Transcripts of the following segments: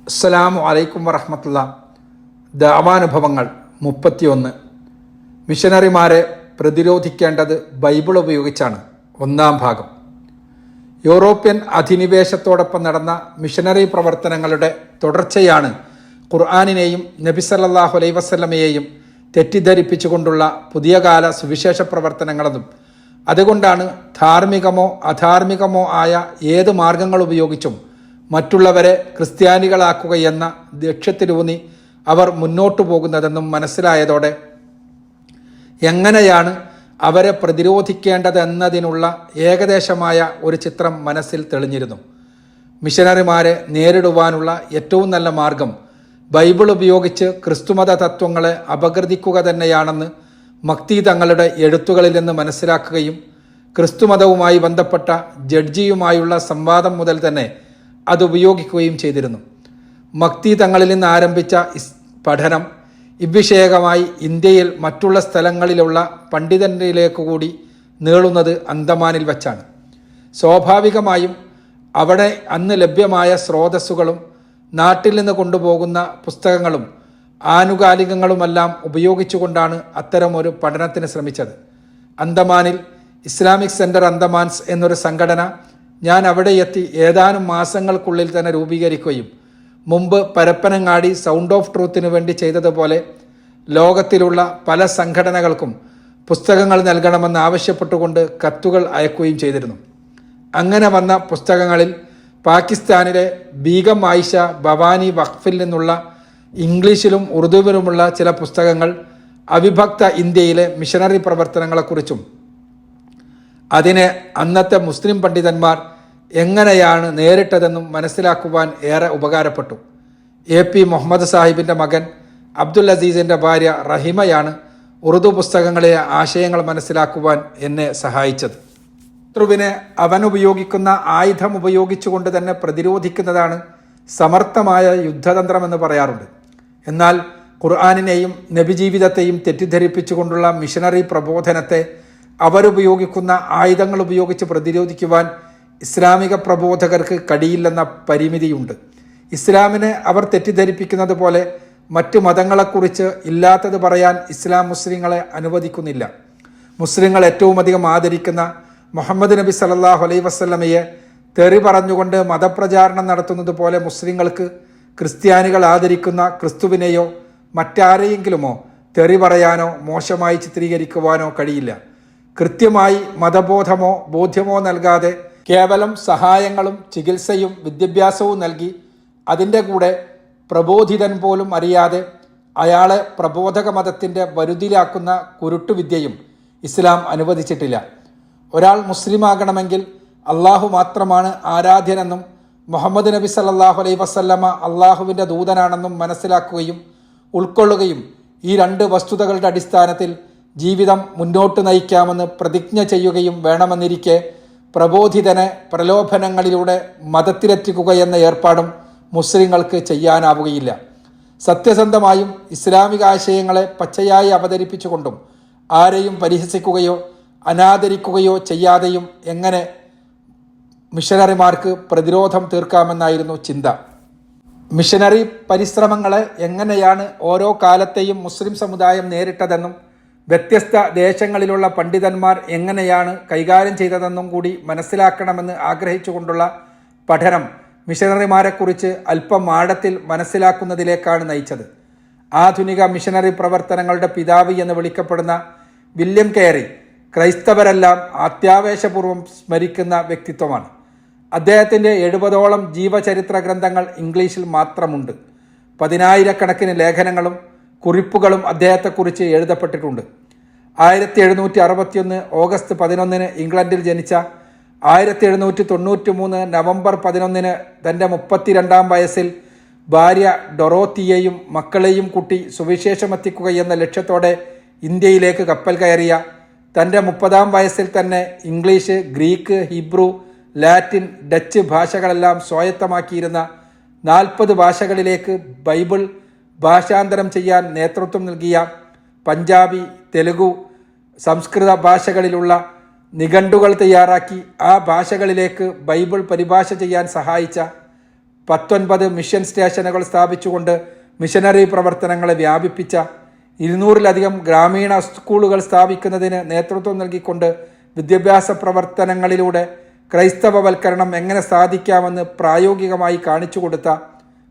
അസ്സലാമു അലൈക്കും വറഹ്മത്തുള്ളാ. ദാവാനുഭവങ്ങൾ 31. മിഷനറിമാരെ പ്രതിരോധിക്കേണ്ടത് ബൈബിൾ ഉപയോഗിച്ചാണ്. 1-ാം ഭാഗം. യൂറോപ്യൻ അധിനിവേശത്തോടൊപ്പം നടന്ന മിഷനറി പ്രവർത്തനങ്ങളുടെ തുടർച്ചയാണ് ഖുർആനിനെയും നബി സല്ലല്ലാഹു അലൈഹി വസല്ലമയെയും തെറ്റിദ്ധരിപ്പിച്ചുകൊണ്ടുള്ള പുതിയ കാല സുവിശേഷ പ്രവർത്തനങ്ങളതും. അതുകൊണ്ടാണ് ധാർമ്മികമോ അധാർമികമോ ആയ ഏത് മാർഗങ്ങൾ ഉപയോഗിച്ചും മറ്റുള്ളവരെ ക്രിസ്ത്യാനികളാക്കുകയെന്ന ലക്ഷ്യത്തിലൂന്നി അവർ മുന്നോട്ടു പോകുന്നതെന്നും മനസ്സിലായതോടെ എങ്ങനെയാണ് അവരെ പ്രതിരോധിക്കേണ്ടതെന്നതിനുള്ള ഏകദേശമായ ഒരു ചിത്രം മനസ്സിൽ തെളിഞ്ഞിരുന്നു. മിഷനറിമാരെ നേരിടുവാനുള്ള ഏറ്റവും നല്ല മാർഗം ബൈബിൾ ഉപയോഗിച്ച് ക്രിസ്തുമത തത്വങ്ങളെ അപഗ്രഥിക്കുക തന്നെയാണെന്ന് മക്തി തങ്ങളുടെ എഴുത്തുകളിൽ നിന്ന് മനസ്സിലാക്കുകയും ക്രിസ്തുമതവുമായി ബന്ധപ്പെട്ട ജഡ്ജിയുമായുള്ള സംവാദം മുതൽ തന്നെ അത് ഉപയോഗിക്കുകയും ചെയ്തിരുന്നു. മക്തി തങ്ങളിൽ നിന്ന് ആരംഭിച്ച പഠനം ഇവിഷയകമായി ഇന്ത്യയിൽ മറ്റുള്ള സ്ഥലങ്ങളിലുള്ള പണ്ഡിതരിലേക്ക് കൂടി നീളുന്നത് അന്തമാനിൽ വച്ചാണ്. സ്വാഭാവികമായും അവിടെ അന്ന് ലഭ്യമായ സ്രോതസ്സുകളും നാട്ടിൽ നിന്ന് കൊണ്ടുപോകുന്ന പുസ്തകങ്ങളും ആനുകാലികങ്ങളുമെല്ലാം ഉപയോഗിച്ചുകൊണ്ടാണ് അത്തരമൊരു പഠനത്തിന് ശ്രമിച്ചത്. അന്തമാനിൽ ഇസ്ലാമിക് സെൻറ്റർ അന്തമാൻസ് എന്നൊരു സംഘടന ഞാൻ അവിടെ എത്തി ഏതാനും മാസങ്ങൾക്കുള്ളിൽ തന്നെ രൂപീകരിക്കുകയും മുമ്പ് പരപ്പനങ്ങാടി സൗണ്ട് ഓഫ് ട്രൂത്തിന് വേണ്ടി ചെയ്തതുപോലെ ലോകത്തിലുള്ള പല സംഘടനകൾക്കും പുസ്തകങ്ങൾ നൽകണമെന്ന് ആവശ്യപ്പെട്ടുകൊണ്ട് കത്തുകൾ അയക്കുകയും ചെയ്തിരുന്നു. അങ്ങനെ വന്ന പുസ്തകങ്ങളിൽ പാകിസ്ഥാനിലെ ബീഗം ആയിഷ ഭവാനി വഖഫിൽ നിന്നുള്ള ഇംഗ്ലീഷിലും ഉറുദുവിലുമുള്ള ചില പുസ്തകങ്ങൾ അവിഭക്ത ഇന്ത്യയിലെ മിഷനറി പ്രവർത്തനങ്ങളെക്കുറിച്ചും അതിനെ അന്നത്തെ മുസ്ലിം പണ്ഡിതന്മാർ എങ്ങനെയാണ് നേരിട്ടതെന്നും മനസ്സിലാക്കുവാൻ ഏറെ ഉപകാരപ്പെട്ടു. AP മുഹമ്മദ് സാഹിബിൻ്റെ മകൻ അബ്ദുൽ അസീസിൻ്റെ ഭാര്യ റഹിമയാണ് ഉറുദു പുസ്തകങ്ങളിലെ ആശയങ്ങൾ മനസ്സിലാക്കുവാൻ എന്നെ സഹായിച്ചത്. ശത്രുവിനെ അവൻ ഉപയോഗിക്കുന്ന ആയുധം ഉപയോഗിച്ചുകൊണ്ട് തന്നെ പ്രതിരോധിക്കുന്നതാണ് സമർത്ഥമായ യുദ്ധതന്ത്രമെന്ന് പറയാറുണ്ട്. എന്നാൽ ഖുർആനിനെയും നബിജീവിതത്തെയും തെറ്റിദ്ധരിപ്പിച്ചുകൊണ്ടുള്ള മിഷനറി പ്രബോധനത്തെ അവരുപയോഗിക്കുന്ന ആയുധങ്ങൾ ഉപയോഗിച്ച് പ്രതിരോധിക്കുവാൻ ഇസ്ലാമിക പ്രബോധകർക്ക് കഴിയില്ലെന്ന പരിമിതിയുണ്ട്. ഇസ്ലാമിനെ അവർ തെറ്റിദ്ധരിപ്പിക്കുന്നത് പോലെ മറ്റു മതങ്ങളെക്കുറിച്ച് ഇല്ലാത്തത് പറയാൻ ഇസ്ലാം മുസ്ലിങ്ങളെ അനുവദിക്കുന്നില്ല. മുസ്ലിങ്ങൾ ഏറ്റവും അധികം ആദരിക്കുന്ന മുഹമ്മദ് നബി സല്ലല്ലാഹു അലൈഹി വസല്ലമയെ തെറി പറഞ്ഞുകൊണ്ട് മതപ്രചാരണം നടത്തുന്നത് പോലെ മുസ്ലിങ്ങൾക്ക് ക്രിസ്ത്യാനികൾ ആദരിക്കുന്ന ക്രിസ്തുവിനെയോ മറ്റാരെയെങ്കിലുമോ തെറി പറയാനോ മോശമായി ചിത്രീകരിക്കുവാനോ കഴിയില്ല. കൃത്യമായി മതബോധമോ ബോധ്യമോ നൽകാതെ കേവലം സഹായങ്ങളും ചികിത്സയും വിദ്യാഭ്യാസവും നൽകി അതിൻ്റെ കൂടെ പ്രബോധിതൻ പോലും അറിയാതെ അയാളെ പ്രബോധക മതത്തിൻ്റെ വരുതിയിലാക്കുന്ന കുരുട്ടുവിദ്യയും ഇസ്ലാം അനുവദിച്ചിട്ടില്ല. ഒരാൾ മുസ്ലിമാകണമെങ്കിൽ അള്ളാഹു മാത്രമാണ് ആരാധ്യനെന്നും മുഹമ്മദ് നബി സല്ലല്ലാഹു അലൈഹി വസല്ലമ അള്ളാഹുവിൻ്റെ ദൂതനാണെന്നും മനസ്സിലാക്കുകയും ഉൾക്കൊള്ളുകയും ഈ രണ്ട് വസ്തുതകളുടെ അടിസ്ഥാനത്തിൽ ജീവിതം മുന്നോട്ട് നയിക്കാമെന്ന് പ്രതിജ്ഞ ചെയ്യുകയും വേണമെന്നിരിക്കെ പ്രബോധിതനെ പ്രലോഭനങ്ങളിലൂടെ മതത്തിലെത്തിക്കുകയെന്ന ഏർപ്പാടും മുസ്ലിങ്ങൾക്ക് ചെയ്യാനാവുകയില്ല. സത്യസന്ധമായും ഇസ്ലാമിക ആശയങ്ങളെ പച്ചയായി അവതരിപ്പിച്ചുകൊണ്ടും ആരെയും പരിഹസിക്കുകയോ അനാദരിക്കുകയോ ചെയ്യാതെയും എങ്ങനെ മിഷനറിമാർക്ക് പ്രതിരോധം തീർക്കാമെന്നായിരുന്നു ചിന്ത. മിഷനറി പരിശ്രമങ്ങളെ എങ്ങനെയാണ് ഓരോ കാലത്തെയും മുസ്ലിം സമുദായം നേരിട്ടതെന്നും വ്യത്യസ്ത ദേശങ്ങളിലുള്ള പണ്ഡിതന്മാർ എങ്ങനെയാണ് കൈകാര്യം ചെയ്തതെന്നും കൂടി മനസ്സിലാക്കണമെന്ന് ആഗ്രഹിച്ചുകൊണ്ടുള്ള പഠനം മിഷനറിമാരെക്കുറിച്ച് അല്പം ആഴത്തിൽ മനസ്സിലാക്കുന്നതിലേക്കാണ് നയിച്ചത്. ആധുനിക മിഷനറി പ്രവർത്തനങ്ങളുടെ പിതാവ് എന്ന് വിളിക്കപ്പെടുന്ന വില്യം കേറി ക്രൈസ്തവരെല്ലാം അത്യാവേശപൂർവ്വം സ്മരിക്കുന്ന വ്യക്തിത്വമാണ്. അദ്ദേഹത്തിൻ്റെ 70ഓളം ജീവചരിത്ര ഗ്രന്ഥങ്ങൾ ഇംഗ്ലീഷിൽ മാത്രമുണ്ട്. 10,000-കണക്കിന് ലേഖനങ്ങളും കുറിപ്പുകളും അദ്ദേഹത്തെക്കുറിച്ച് എഴുതപ്പെട്ടിട്ടുണ്ട്. 1761 ഓഗസ്റ്റ് 11 ഇംഗ്ലണ്ടിൽ ജനിച്ച 1793 നവംബർ 11 തൻ്റെ 32-ാം വയസ്സിൽ ഭാര്യ ഡൊറോത്തിയെയും മക്കളെയും കൂട്ടി സുവിശേഷമെത്തിക്കുക എന്ന ലക്ഷ്യത്തോടെ ഇന്ത്യയിലേക്ക് കപ്പൽ കയറിയ, തൻ്റെ 30-ാം വയസ്സിൽ തന്നെ English, Greek, Hebrew, Latin, Dutch ഭാഷകളെല്ലാം സ്വായത്തമാക്കിയിരുന്ന 40 ഭാഷകളിലേക്ക് ബൈബിൾ ഭാഷാന്തരം ചെയ്യാൻ നേതൃത്വം നൽകിയ, പഞ്ചാബി, തെലുഗു, സംസ്കൃത ഭാഷകളിലുള്ള നിഘണ്ടുകൾ തയ്യാറാക്കി ആ ഭാഷകളിലേക്ക് ബൈബിൾ പരിഭാഷ ചെയ്യാൻ സഹായിച്ച 19 മിഷൻ സ്റ്റേഷനുകൾ സ്ഥാപിച്ചുകൊണ്ട് മിഷനറി പ്രവർത്തനങ്ങളെ വ്യാപിപ്പിച്ച, 200-ലധികം ഗ്രാമീണ സ്കൂളുകൾ സ്ഥാപിക്കുന്നതിന് നേതൃത്വം നൽകിക്കൊണ്ട് വിദ്യാഭ്യാസ പ്രവർത്തനങ്ങളിലൂടെ ക്രൈസ്തവവൽക്കരണം എങ്ങനെ സാധിക്കാമെന്ന് പ്രായോഗികമായി കാണിച്ചു കൊടുത്ത,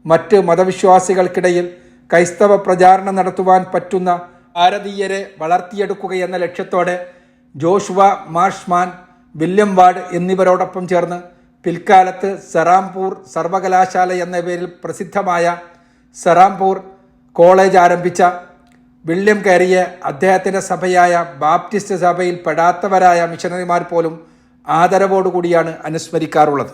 മറ്റ് മതവിശ്വാസികൾക്കിടയിൽ ക്രൈസ്തവ പ്രചാരണം നടത്തുവാൻ പറ്റുന്ന ഭാരതീയരെ വളർത്തിയെടുക്കുകയെന്ന ലക്ഷ്യത്തോടെ ജോഷുവ മാർഷ്മാൻ, വില്യം വാർഡ് എന്നിവരോടൊപ്പം ചേർന്ന് പിൽക്കാലത്ത് സെറാംപൂർ സർവകലാശാല എന്ന പേരിൽ പ്രസിദ്ധമായ സെറാംപൂർ കോളേജ് ആരംഭിച്ച വില്യം കാരിയെ അദ്ദേഹത്തിൻ്റെ സഭയായ ബാപ്റ്റിസ്റ്റ് സഭയിൽ പെടാത്തവരായ മിഷനറിമാർ പോലും ആദരവോടുകൂടിയാണ് അനുസ്മരിക്കാറുള്ളത്.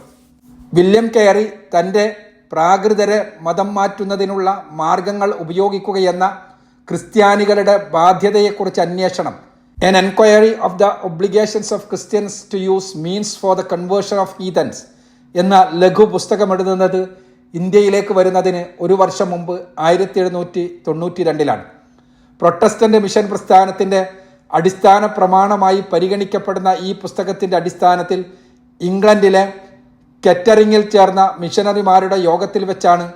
വില്യം കാരി തൻ്റെ പ്രാകൃതരെ മതം മാറ്റുന്നതിനുള്ള മാർഗങ്ങൾ ഉപയോഗിക്കുകയെന്ന ക്രിസ്ത്യാനികളുടെ ബാധ്യതയെക്കുറിച്ച് അന്വേഷണം, An Enquiry of the Obligations of Christians to Use Means for the Conversion of Heathens എന്ന ലഘു പുസ്തകമെഴുതുന്നത് ഇന്ത്യയിലേക്ക് വരുന്നതിന് ഒരു വർഷം മുമ്പ് 1792 പ്രൊട്ടസ്റ്റന്റ് മിഷൻ പ്രസ്ഥാനത്തിൻ്റെ അടിസ്ഥാന പ്രമാണമായി പരിഗണിക്കപ്പെടുന്ന ഈ പുസ്തകത്തിൻ്റെ അടിസ്ഥാനത്തിൽ ഇംഗ്ലണ്ടിലെ കെറ്ററിങ്ങിൽ ചേർന്ന മിഷനറിമാരുടെ യോഗത്തിൽ വെച്ചാണ്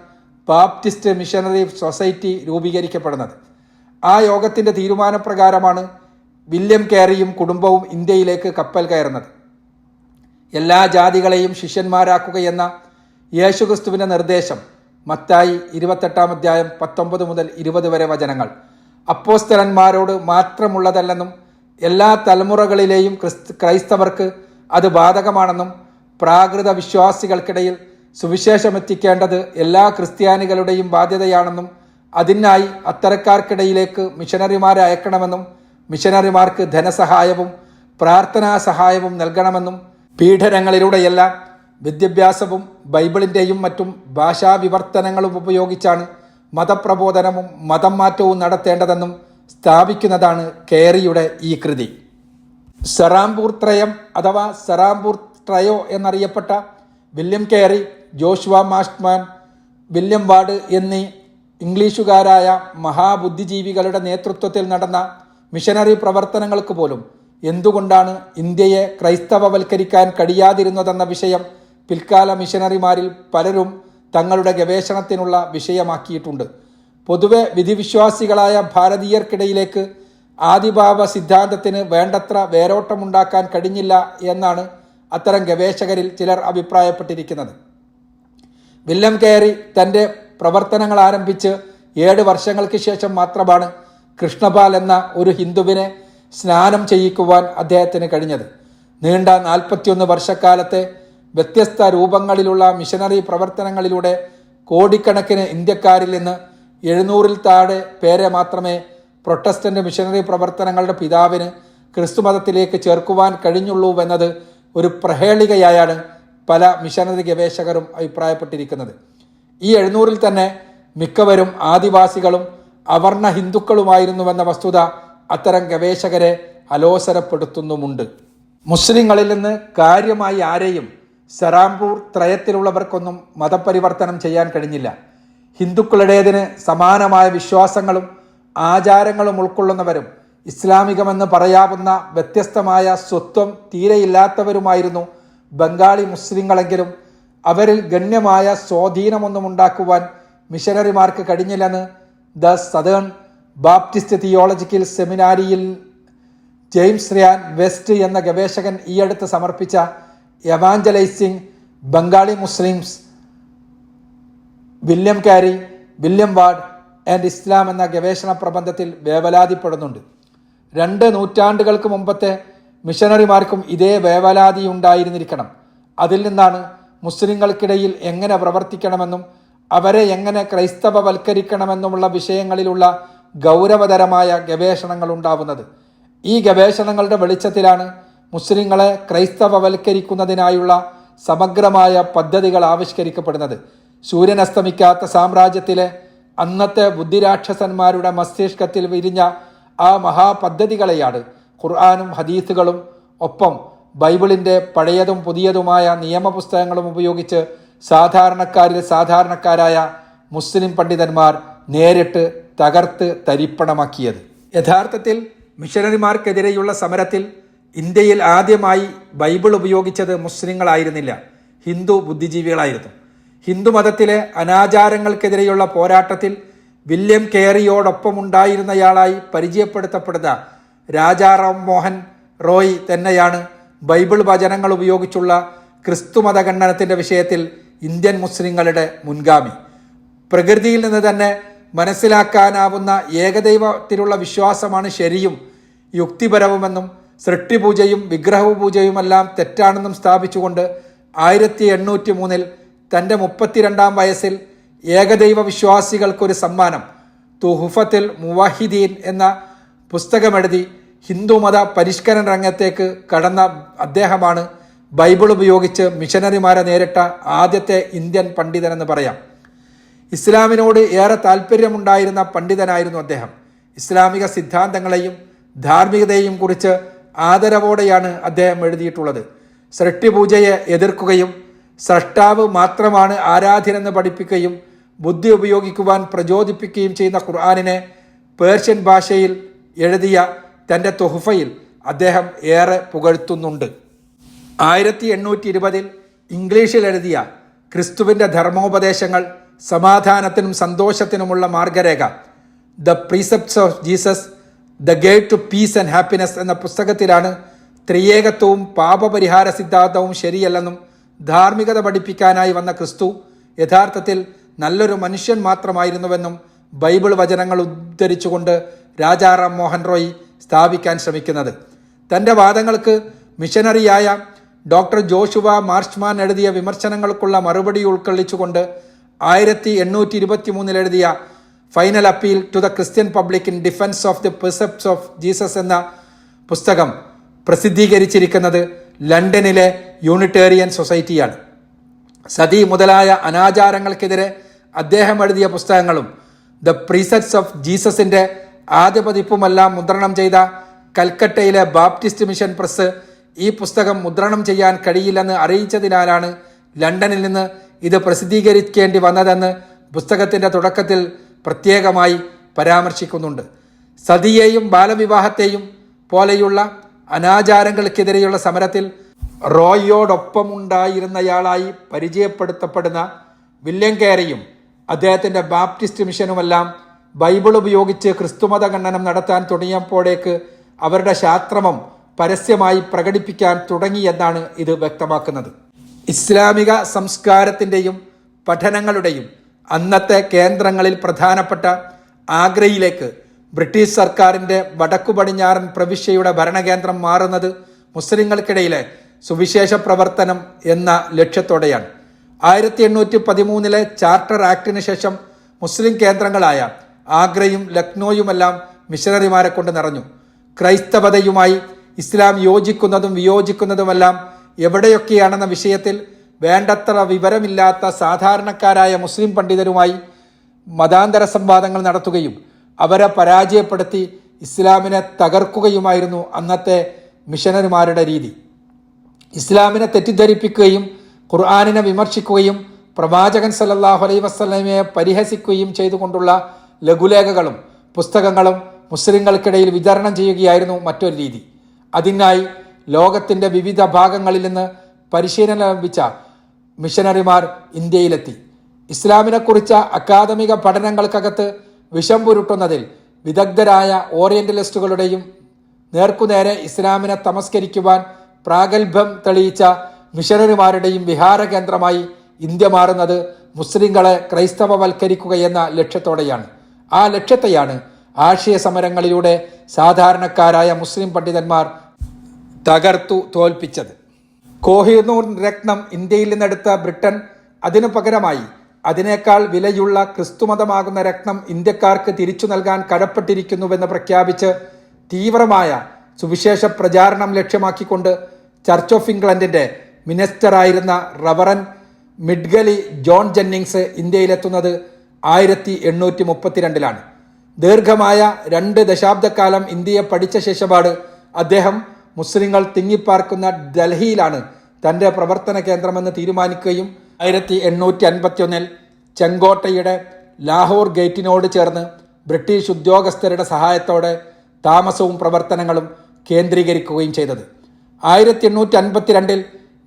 ബാപ്റ്റിസ്റ്റ് മിഷനറി സൊസൈറ്റി രൂപീകരിക്കപ്പെടുന്നത്. ആ യോഗത്തിൻ്റെ തീരുമാനപ്രകാരമാണ് വില്യം കാരിയും കുടുംബവും ഇന്ത്യയിലേക്ക് കപ്പൽ കയറുന്നത്. എല്ലാ ജാതികളെയും ശിഷ്യന്മാരാക്കുകയെന്ന യേശുക്രിസ്തുവിൻ്റെ നിർദ്ദേശം, മത്തായി 28 അധ്യായം 19 മുതൽ 20 വരെ വചനങ്ങൾ, അപ്പോസ്തലന്മാരോട് മാത്രമുള്ളതല്ലെന്നും എല്ലാ തലമുറകളിലെയും ക്രൈസ്തവർക്ക് അത് ബാധകമാണെന്നും പ്രാകൃത വിശ്വാസികൾക്കിടയിൽ സുവിശേഷമെത്തിക്കേണ്ടത് എല്ലാ ക്രിസ്ത്യാനികളുടെയും ബാധ്യതയാണെന്നും അതിനായി അത്തരക്കാർക്കിടയിലേക്ക് മിഷനറിമാരെ അയക്കണമെന്നും മിഷനറിമാർക്ക് ധനസഹായവും പ്രാർത്ഥനാ സഹായവും നൽകണമെന്നും പീഡനങ്ങളിലൂടെയെല്ലാം വിദ്യാഭ്യാസവും ബൈബിളിൻ്റെയും മറ്റും ഭാഷാവിവർത്തനങ്ങളും ഉപയോഗിച്ചാണ് മതപ്രബോധനവും മതം മാറ്റവും നടത്തേണ്ടതെന്നും സ്ഥാപിക്കുന്നതാണ് കാരിയുടെ ഈ കൃതി. സെറാംപൂർ ത്രയം അഥവാ സെറാംപൂർ ട്രയോ എന്നറിയപ്പെട്ട വില്യം കാരി, ജോഷുവ മാർഷ്മാൻ, വില്യം വാർഡ് എന്നീ ഇംഗ്ലീഷുകാരായ മഹാബുദ്ധിജീവികളുടെ നേതൃത്വത്തിൽ നടന്ന മിഷനറി പ്രവർത്തനങ്ങൾക്ക് പോലും എന്തുകൊണ്ടാണ് ഇന്ത്യയെ ക്രൈസ്തവവൽക്കരിക്കാൻ കഴിയാതിരുന്നതെന്ന വിഷയം പിൽക്കാല മിഷനറിമാരിൽ പലരും തങ്ങളുടെ ഗവേഷണത്തിനുള്ള വിഷയമാക്കിയിട്ടുണ്ട്. പൊതുവെ വിധിവിശ്വാസികളായ ഭാരതീയർക്കിടയിലേക്ക് ആദിഭാവ സിദ്ധാന്തത്തിന് വേണ്ടത്ര വേരോട്ടമുണ്ടാക്കാൻ കഴിഞ്ഞില്ല എന്നാണ് അത്തരം ഗവേഷകരിൽ ചിലർ അഭിപ്രായപ്പെട്ടിരിക്കുന്നത്. വില്യം കാരി തൻ്റെ പ്രവർത്തനങ്ങൾ ആരംഭിച്ച് 7 വർഷങ്ങൾക്ക് ശേഷം മാത്രമാണ് കൃഷ്ണപാൽ എന്ന ഒരു ഹിന്ദുവിനെ സ്നാനം ചെയ്യിക്കുവാൻ അദ്ദേഹത്തിന് കഴിഞ്ഞത്. നീണ്ട 41 വർഷക്കാലത്തെ വ്യത്യസ്ത രൂപങ്ങളിലുള്ള മിഷനറി പ്രവർത്തനങ്ങളിലൂടെ കോടിക്കണക്കിന് ഇന്ത്യക്കാരിൽ നിന്ന് 700-ൽ താഴെ പേരെ മാത്രമേ പ്രൊട്ടസ്റ്റന്റ് മിഷനറി പ്രവർത്തനങ്ങളുടെ പിതാവിന് ക്രിസ്തുമതത്തിലേക്ക് ചേർക്കുവാൻ കഴിഞ്ഞുള്ളൂവെന്നത് ഒരു പ്രഹേളികയായാണ് പല മിഷനറി ഗവേഷകരും അഭിപ്രായപ്പെട്ടിരിക്കുന്നത്. ഈ 700-ൽ തന്നെ മിക്കവരും ആദിവാസികളും അവർണ ഹിന്ദുക്കളുമായിരുന്നുവെന്ന വസ്തുത അത്തരം ഗവേഷകരെ അലോസരപ്പെടുത്തുന്നുമുണ്ട്. മുസ്ലിങ്ങളിൽ നിന്ന് കാര്യമായി ആരെയും സെറാംപൂർ ത്രയത്തിലുള്ളവർക്കൊന്നും മതപരിവർത്തനം ചെയ്യാൻ കഴിഞ്ഞില്ല. ഹിന്ദുക്കളുടേതിന് സമാനമായ വിശ്വാസങ്ങളും ആചാരങ്ങളും ഉൾക്കൊള്ളുന്നവരും ഇസ്ലാമികമെന്ന് പറയാവുന്ന വ്യത്യസ്തമായ സ്വത്വം തീരെയില്ലാത്തവരുമായിരുന്നു ബംഗാളി മുസ്ലിങ്ങളെങ്കിലും അവരിൽ ഗണ്യമായ സ്വാധീനമൊന്നും ഉണ്ടാക്കുവാൻ മിഷനറിമാർക്ക് കഴിഞ്ഞില്ലെന്ന് ദ സദേൺ ബാപ്റ്റിസ്റ്റ് തിയോളജിക്കൽ സെമിനാരിയിൽ ജെയിംസ് റിയാൻ വെസ്റ്റ് എന്ന ഗവേഷകൻ ഈയടുത്ത് സമർപ്പിച്ച evangelising Bengali Muslims, William Carey, William Ward and Islam എന്ന ഗവേഷണ പ്രബന്ധത്തിൽ വേവലാതിപ്പെടുന്നുണ്ട്. 2 നൂറ്റാണ്ടുകൾക്ക് മുമ്പത്തെ മിഷനറിമാർക്കും ഇതേ വേവലാതിയുണ്ടായിരുന്നിരിക്കണം. അതിൽ നിന്നാണ് മുസ്ലിങ്ങൾക്കിടയിൽ എങ്ങനെ പ്രവർത്തിക്കണമെന്നും അവരെ എങ്ങനെ ക്രൈസ്തവവൽക്കരിക്കണമെന്നുമുള്ള വിഷയങ്ങളിലുള്ള ഗൗരവതരമായ ഗവേഷണങ്ങൾ ഉണ്ടാവുന്നത്. ഈ ഗവേഷണങ്ങളുടെ വെളിച്ചത്തിലാണ് മുസ്ലിങ്ങളെ ക്രൈസ്തവവൽക്കരിക്കുന്നതിനായുള്ള സമഗ്രമായ പദ്ധതികൾ ആവിഷ്കരിക്കപ്പെടുന്നത്. സൂര്യനസ്തമിക്കാത്ത സാമ്രാജ്യത്തിലെ അന്നത്തെ ബുദ്ധിരാക്ഷസന്മാരുടെ മസ്തിഷ്കത്തിൽ വിരിഞ്ഞ ആ മഹാപദ്ധതികളെയാണ് ഖുർആനും ഹദീസുകളും ഒപ്പം ബൈബിളിൻ്റെ പഴയതും പുതിയതുമായ നിയമപുസ്തകങ്ങളും ഉപയോഗിച്ച് സാധാരണക്കാരിൽ സാധാരണക്കാരായ മുസ്ലിം പണ്ഡിതന്മാർ നേരിട്ട് തകർത്ത് തരിപ്പണമാക്കിയത്. യഥാർത്ഥത്തിൽ മിഷനറിമാർക്കെതിരെയുള്ള സമരത്തിൽ ഇന്ത്യയിൽ ആദ്യമായി ബൈബിൾ ഉപയോഗിച്ചത് മുസ്ലിങ്ങളായിരുന്നില്ല, ഹിന്ദു ബുദ്ധിജീവികളായിരുന്നു. ഹിന്ദുമതത്തിലെ അനാചാരങ്ങൾക്കെതിരെയുള്ള പോരാട്ടത്തിൽ വില്യം കേറിയോടൊപ്പമുണ്ടായിരുന്നയാളായി പരിചയപ്പെടുത്തപ്പെടുന്ന രാജാറാം മോഹൻ റോയ് തന്നെയാണ് ബൈബിൾ വചനങ്ങൾ ഉപയോഗിച്ചുള്ള ക്രിസ്തുമത ഖണ്ഡനത്തിൻ്റെ വിഷയത്തിൽ ഇന്ത്യൻ മുസ്ലിങ്ങളുടെ മുൻഗാമി. പ്രകൃതിയിൽ നിന്ന് തന്നെ മനസ്സിലാക്കാനാവുന്ന ഏകദൈവത്തിലുള്ള വിശ്വാസമാണ് ശരിയും യുക്തിപരവുമെന്നും സൃഷ്ടിപൂജയും വിഗ്രഹപൂജയുമെല്ലാം തെറ്റാണെന്നും സ്ഥാപിച്ചുകൊണ്ട് 1803 തൻ്റെ 32-ാം വയസ്സിൽ ഏകദൈവ വിശ്വാസികൾക്കൊരു സമ്മാനം തുഹ്ഫത്തുൽ മുവഹിദീൻ എന്ന പുസ്തകമെഴുതി ഹിന്ദുമത പരിഷ്കരണ രംഗത്തേക്ക് കടന്ന അദ്ദേഹമാണ് ബൈബിൾ ഉപയോഗിച്ച് മിഷനറിമാരെ നേരിട്ട ആദ്യത്തെ ഇന്ത്യൻ പണ്ഡിതനെന്ന് പറയാം. ഇസ്ലാമിനോട് ഏറെ താല്പര്യമുണ്ടായിരുന്ന പണ്ഡിതനായിരുന്നു അദ്ദേഹം. ഇസ്ലാമിക സിദ്ധാന്തങ്ങളെയും ധാർമ്മികതയെയും കുറിച്ച് ആദരവോടെയാണ് അദ്ദേഹം എഴുതിയിട്ടുള്ളത്. സൃഷ്ടിപൂജയെ എതിർക്കുകയും സ്രഷ്ടാവ് മാത്രമാണ് ആരാധ്യനെന്ന് പഠിപ്പിക്കുകയും ബുദ്ധി ഉപയോഗിക്കുവാൻ പ്രചോദിപ്പിക്കുകയും ചെയ്യുന്ന ഖുർആനിനെ പേർഷ്യൻ ഭാഷയിൽ എഴുതിയ തൻ്റെ തുഹ്ഫയിൽ അദ്ദേഹം ഏറെ പുകഴ്ത്തുന്നുണ്ട്. 1820 ഇംഗ്ലീഷിൽ എഴുതിയ ക്രിസ്തുവിൻ്റെ ധർമ്മോപദേശങ്ങൾ, സമാധാനത്തിനും സന്തോഷത്തിനുമുള്ള മാർഗരേഖ, the precepts of Jesus, the guide to peace and happiness എന്ന പുസ്തകത്തിലാണ് ത്രിയേകത്വവും പാപപരിഹാര സിദ്ധാന്തവും ശരിയല്ലെന്നും ധാർമ്മികത പഠിപ്പിക്കാനായി വന്ന ക്രിസ്തു യഥാർത്ഥത്തിൽ നല്ലൊരു മനുഷ്യൻ മാത്രമായിരുന്നുവെന്നും ബൈബിൾ വചനങ്ങൾ ഉദ്ധരിച്ചുകൊണ്ട് രാജാറാം മോഹൻ റോയ് സ്ഥാപിക്കാൻ ശ്രമിക്കുന്നത്. തൻ്റെ വാദങ്ങൾക്ക് മിഷനറിയായ ഡോക്ടർ ജോഷുവ മാർഷ്മാൻ എഴുതിയ വിമർശനങ്ങൾക്കുള്ള മറുപടി ഉൾക്കൊള്ളിച്ചുകൊണ്ട് 1823 എഴുതിയ final appeal to the Christian public in defence of the precepts of Jesus എന്ന പുസ്തകം പ്രസിദ്ധീകരിച്ചിരിക്കുന്നത് ലണ്ടനിലെ യൂണിറ്റേറിയൻ സൊസൈറ്റിയാണ്. സതി മുതലായ അനാചാരങ്ങൾക്കെതിരെ അദ്ദേഹം എഴുതിയ പുസ്തകങ്ങളും ദ പ്രീസെപ്റ്റ്സ് ഓഫ് ജീസസിൻ്റെ ആദ്യ പതിപ്പുമെല്ലാം മുദ്രണം ചെയ്ത കൽക്കട്ടയിലെ ബാപ്റ്റിസ്റ്റ് മിഷൻ പ്രസ് ഈ പുസ്തകം മുദ്രണം ചെയ്യാൻ കഴിയില്ലെന്ന് അറിയിച്ചതിനാലാണ് ലണ്ടനിൽ നിന്ന് ഇത് പ്രസിദ്ധീകരിക്കേണ്ടി വന്നതെന്ന് പുസ്തകത്തിൻ്റെ തുടക്കത്തിൽ പ്രത്യേകമായി പരാമർശിക്കുന്നുണ്ട്. സതിയെയും ബാലവിവാഹത്തെയും പോലെയുള്ള അനാചാരങ്ങൾക്കെതിരെയുള്ള സമരത്തിൽ റോയിയോടൊപ്പമുണ്ടായിരുന്നയാളായി പരിചയപ്പെടുത്തപ്പെടുന്ന വില്യം കേറിയും അദ്ദേഹത്തിൻ്റെ ബാപ്റ്റിസ്റ്റ് മിഷനുമെല്ലാം ബൈബിൾ ഉപയോഗിച്ച് ക്രിസ്തുമത ഖണ്ഡനം നടത്താൻ തുടങ്ങിയപ്പോഴേക്ക് അവരുടെ ശാസ്ത്രമം പരസ്യമായി പ്രകടിപ്പിക്കാൻ തുടങ്ങിയെന്നാണ് ഇത് വ്യക്തമാക്കുന്നത്. ഇസ്ലാമിക സംസ്കാരത്തിൻ്റെയും പഠനങ്ങളുടെയും അന്നത്തെ കേന്ദ്രങ്ങളിൽ പ്രധാനപ്പെട്ട ആഗ്രയിലേക്ക് ബ്രിട്ടീഷ് സർക്കാരിൻ്റെ വടക്കു പടിഞ്ഞാറൻ പ്രവിശ്യയുടെ ഭരണകേന്ദ്രം മാറുന്നത് മുസ്ലിങ്ങൾക്കിടയിലെ സുവിശേഷ പ്രവർത്തനം എന്ന ലക്ഷ്യത്തോടെയാണ്. 1813 ചാർട്ടർ ആക്ടിന് ശേഷം മുസ്ലിം കേന്ദ്രങ്ങളായ ആഗ്രയും ലക്നോയുമെല്ലാം മിഷനറിമാരെ കൊണ്ട് നിറഞ്ഞു. ക്രൈസ്തവതയുമായി ഇസ്ലാം യോജിക്കുന്നതും വിയോജിക്കുന്നതുമെല്ലാം എവിടെയൊക്കെയാണെന്ന വിഷയത്തിൽ വേണ്ടത്ര വിവരമില്ലാത്ത സാധാരണക്കാരായ മുസ്ലിം പണ്ഡിതരുമായി മതാന്തര സംവാദങ്ങൾ നടത്തുകയും അവരെ പരാജയപ്പെടുത്തി ഇസ്ലാമിനെ തകർക്കുകയുമായിരുന്നു അന്നത്തെ മിഷനറിമാരുടെ രീതി. ഇസ്ലാമിനെ തെറ്റിദ്ധരിപ്പിക്കുകയും ഖുർആനിനെ വിമർശിക്കുകയും പ്രവാചകൻ സല്ലല്ലാഹു അലൈഹി വസല്ലമയെ പരിഹസിക്കുകയും ചെയ്തുകൊണ്ടുള്ള ലഘുലേഖകളും പുസ്തകങ്ങളും മുസ്ലിങ്ങൾക്കിടയിൽ വിതരണം ചെയ്യുകയായിരുന്നു മറ്റൊരു രീതി. അതിനായി ലോകത്തിൻ്റെ വിവിധ ഭാഗങ്ങളിൽ നിന്ന് പരിശീലനം ലഭിച്ച മിഷനറിമാർ ഇന്ത്യയിലെത്തി. ഇസ്ലാമിനെക്കുറിച്ച അക്കാദമിക പഠനങ്ങൾക്കകത്ത് വിഷം പുരുട്ടുന്നതിൽ വിദഗ്ധരായ ഓറിയന്റലിസ്റ്റുകളുടെയും നേർക്കുനേരെ ഇസ്ലാമിനെ തമസ്കരിക്കുവാൻ പ്രാഗൽഭ്യം തെളിയിച്ച മിഷനറിമാരുടെയും വിഹാര കേന്ദ്രമായി ഇന്ത്യ മാറുന്നത് മുസ്ലിങ്ങളെ ക്രൈസ്തവവൽക്കരിക്കുകയെന്ന ലക്ഷ്യത്തോടെയാണ്. ആ ലക്ഷ്യത്തെയാണ് ആശയ സമരങ്ങളിലൂടെ സാധാരണക്കാരായ മുസ്ലിം പണ്ഡിതന്മാർ തകർത്തു തോൽപ്പിച്ചത്. കോഹിനൂർ രത്നം ഇന്ത്യയിൽ നിന്നെടുത്ത ബ്രിട്ടൻ അതിനു പകരമായി അതിനേക്കാൾ വിലയുള്ള ക്രിസ്തുമതമാകുന്ന രത്നം ഇന്ത്യക്കാർക്ക് തിരിച്ചു നൽകാൻ കടപ്പെട്ടിരിക്കുന്നുവെന്ന് പ്രഖ്യാപിച്ച് തീവ്രമായ സുവിശേഷ പ്രചാരണം ലക്ഷ്യമാക്കിക്കൊണ്ട് ചർച്ച് ഓഫ് ഇംഗ്ലണ്ടിൻ്റെ മിനിസ്റ്ററായിരുന്ന റവറൻ മിഡ്ഗലി ജോൺ ജെന്നിങ്സ് ഇന്ത്യയിലെത്തുന്നത് 1832 ദീർഘമായ 2 ദശാബ്ദക്കാലം ഇന്ത്യയെ പഠിച്ച ശേഷമാണ് അദ്ദേഹം മുസ്ലിങ്ങൾ തിങ്ങിപ്പാർക്കുന്ന ഡൽഹിയിലാണ് തൻ്റെ പ്രവർത്തന കേന്ദ്രമെന്ന് തീരുമാനിക്കുകയും 1851 ചെങ്കോട്ടയുടെ ലാഹോർ ഗേറ്റിനോട് ചേർന്ന് ബ്രിട്ടീഷ് ഉദ്യോഗസ്ഥരുടെ സഹായത്തോടെ താമസവും പ്രവർത്തനങ്ങളും കേന്ദ്രീകരിക്കുകയും ചെയ്തത്. 1852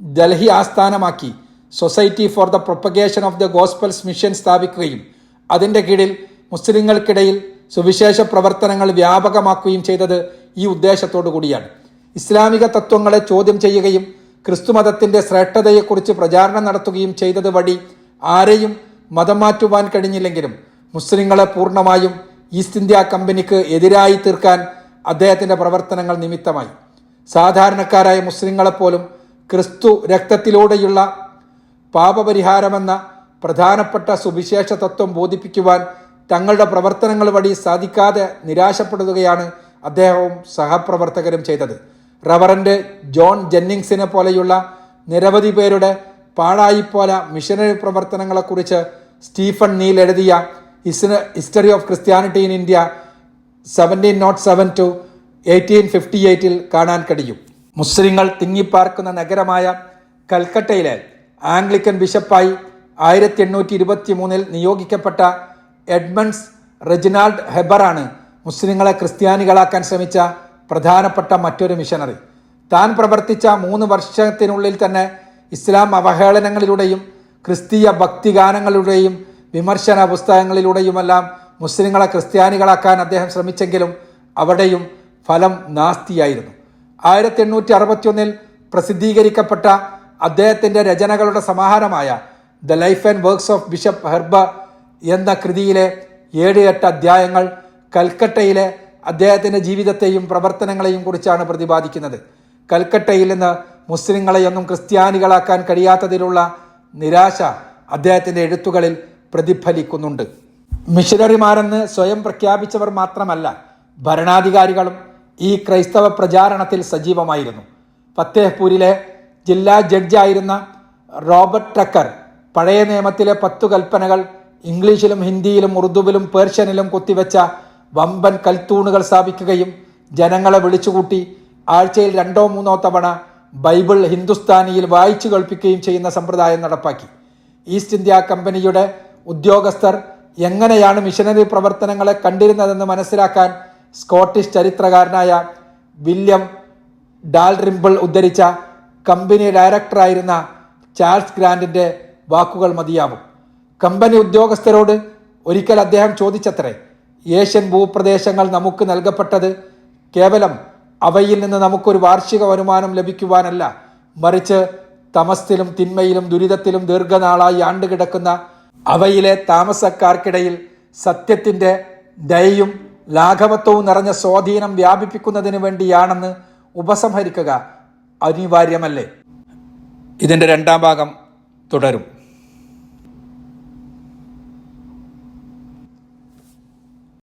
ഡൽഹി ആസ്ഥാനമാക്കി society for the propagation of the gospels mission സ്ഥാപിക്കുകയും അതിൻ്റെ കീഴിൽ മുസ്ലിങ്ങൾക്കിടയിൽ സുവിശേഷ പ്രവർത്തനങ്ങൾ വ്യാപകമാക്കുകയും ചെയ്തത് ഈ ഉദ്ദേശത്തോടു കൂടിയാണ്. ഇസ്ലാമിക തത്വങ്ങളെ ചോദ്യം ചെയ്യുകയും ക്രിസ്തുമതത്തിൻ്റെ ശ്രേഷ്ഠതയെക്കുറിച്ച് പ്രചാരണം നടത്തുകയും ചെയ്തത് വഴി ആരെയും മതം മാറ്റുവാൻ കഴിഞ്ഞില്ലെങ്കിലും മുസ്ലിങ്ങളെ പൂർണ്ണമായും ഈസ്റ്റ് ഇന്ത്യ കമ്പനിക്ക് എതിരായി തീർക്കാൻ അദ്ദേഹത്തിൻ്റെ പ്രവർത്തനങ്ങൾ നിമിത്തമായി. സാധാരണക്കാരായ മുസ്ലിങ്ങളെപ്പോലും ക്രിസ്തു രക്തത്തിലൂടെയുള്ള പാപപരിഹാരമെന്ന പ്രധാനപ്പെട്ട സുവിശേഷ തത്വം ബോധിപ്പിക്കുവാൻ തങ്ങളുടെ പ്രവർത്തനങ്ങൾ വഴി സാധിക്കാതെ നിരാശപ്പെടുകയാണ് അദ്ദേഹവും സഹപ്രവർത്തകരും ചെയ്തത്. റവറൻഡ് ജോൺ ജെന്നിങ്സിനെ പോലെയുള്ള നിരവധി പേരുടെ പാഴായിപ്പോല മിഷനറി പ്രവർത്തനങ്ങളെക്കുറിച്ച് സ്റ്റീഫൻ നീൽ എഴുതിയ history of Christianity in India 1707 to 1858 കാണാൻ കഴിയും. മുസ്ലിങ്ങൾ തിങ്ങിപ്പാർക്കുന്ന നഗരമായ കൽക്കട്ടയിലെ ആംഗ്ലിക്കൻ ബിഷപ്പായി 1823 നിയോഗിക്കപ്പെട്ട എഡ്മണ്ട്സ് റെജിനാൾഡ് ഹെബറാണ് മുസ്ലിങ്ങളെ ക്രിസ്ത്യാനികളാക്കാൻ ശ്രമിച്ച പ്രധാനപ്പെട്ട മറ്റൊരു മിഷനറി. താൻ പ്രവർത്തിച്ച 3 വർഷത്തിനുള്ളിൽ തന്നെ ഇസ്ലാം അവഹേളനങ്ങളിലൂടെയും ക്രിസ്തീയ ഭക്തിഗാനങ്ങളിലൂടെയും വിമർശന പുസ്തകങ്ങളിലൂടെയുമെല്ലാം മുസ്ലിങ്ങളെ ക്രിസ്ത്യാനികളാക്കാൻ അദ്ദേഹം ശ്രമിച്ചെങ്കിലും അവിടെയും ഫലം നാസ്തിയായിരുന്നു. 1861 പ്രസിദ്ധീകരിക്കപ്പെട്ട അദ്ദേഹത്തിൻ്റെ രചനകളുടെ സമാഹാരമായ the life and works of bishop ഹെർബ എന്ന കൃതിയിലെ 7-8 അധ്യായങ്ങൾ കൽക്കട്ടയിലെ അദ്ദേഹത്തിൻ്റെ ജീവിതത്തെയും പ്രവർത്തനങ്ങളെയും കുറിച്ചാണ് പ്രതിപാദിക്കുന്നത്. കൽക്കട്ടയിൽ നിന്ന് മുസ്ലിങ്ങളെയൊന്നും ക്രിസ്ത്യാനികളാക്കാൻ കഴിയാത്തതിലുള്ള നിരാശ അദ്ദേഹത്തിൻ്റെ എഴുത്തുകളിൽ പ്രതിഫലിക്കുന്നുണ്ട്. മിഷനറിമാരെന്ന് സ്വയം പ്രഖ്യാപിച്ചവർ മാത്രമല്ല, ഭരണാധികാരികളും ഈ ക്രൈസ്തവ പ്രചാരണത്തിൽ സജീവമായിരുന്നു. ഫത്തേഹ്പൂരിലെ ജില്ലാ ജഡ്ജായിരുന്ന റോബർട്ട് ടക്കർ പഴയ നിയമത്തിലെ 10 കൽപ്പനകൾ ഇംഗ്ലീഷിലും ഹിന്ദിയിലും ഉറുദുവിലും പേർഷ്യനിലും കുത്തിവെച്ച വമ്പൻ കൽത്തൂണുകൾ സ്ഥാപിക്കുകയും ജനങ്ങളെ വിളിച്ചുകൂട്ടി ആഴ്ചയിൽ 2-3 തവണ ബൈബിൾ ഹിന്ദുസ്ഥാനിയിൽ വായിച്ചു കേൾപ്പിക്കുകയും ചെയ്യുന്ന സമ്പ്രദായം നടപ്പാക്കി. ഈസ്റ്റ് ഇന്ത്യ കമ്പനിയുടെ ഉദ്യോഗസ്ഥർ എങ്ങനെയാണ് മിഷനറി പ്രവർത്തനങ്ങളെ കണ്ടിരുന്നതെന്ന് മനസ്സിലാക്കാൻ സ്കോട്ടിഷ് ചരിത്രകാരനായ വില്യം ഡാൽറിംബിൾ ഉദ്ധരിച്ച കമ്പനി ഡയറക്ടറായിരുന്ന ചാൾസ് ഗ്രാൻഡിൻ്റെ വാക്കുകൾ മതിയാവും. കമ്പനി ഉദ്യോഗസ്ഥരോട് ഒരിക്കൽ അദ്ദേഹം ചോദിച്ചത്രേ, ഏഷ്യൻ ഭൂപ്രദേശങ്ങൾ നമുക്ക് നൽകപ്പെട്ടത് കേവലം അവയിൽ നിന്ന് നമുക്കൊരു വാർഷിക വരുമാനം ലഭിക്കുവാനല്ല, മറിച്ച് തമസ്സിലും തിന്മയിലും ദുരിതത്തിലും ദീർഘനാളായി ആണ്ടുകിടക്കുന്ന അവയിലെ താമസക്കാർക്കിടയിൽ സത്യത്തിൻ്റെ ദയയും ലാഘവത്വവും നിറഞ്ഞ സ്വാധീനം വ്യാപിപ്പിക്കുന്നതിന് വേണ്ടിയാണെന്ന് ഉപസംഹരിക്കുക അനിവാര്യമല്ലേ? ഇതിൻ്റെ 2ാം ഭാഗം തുടരും.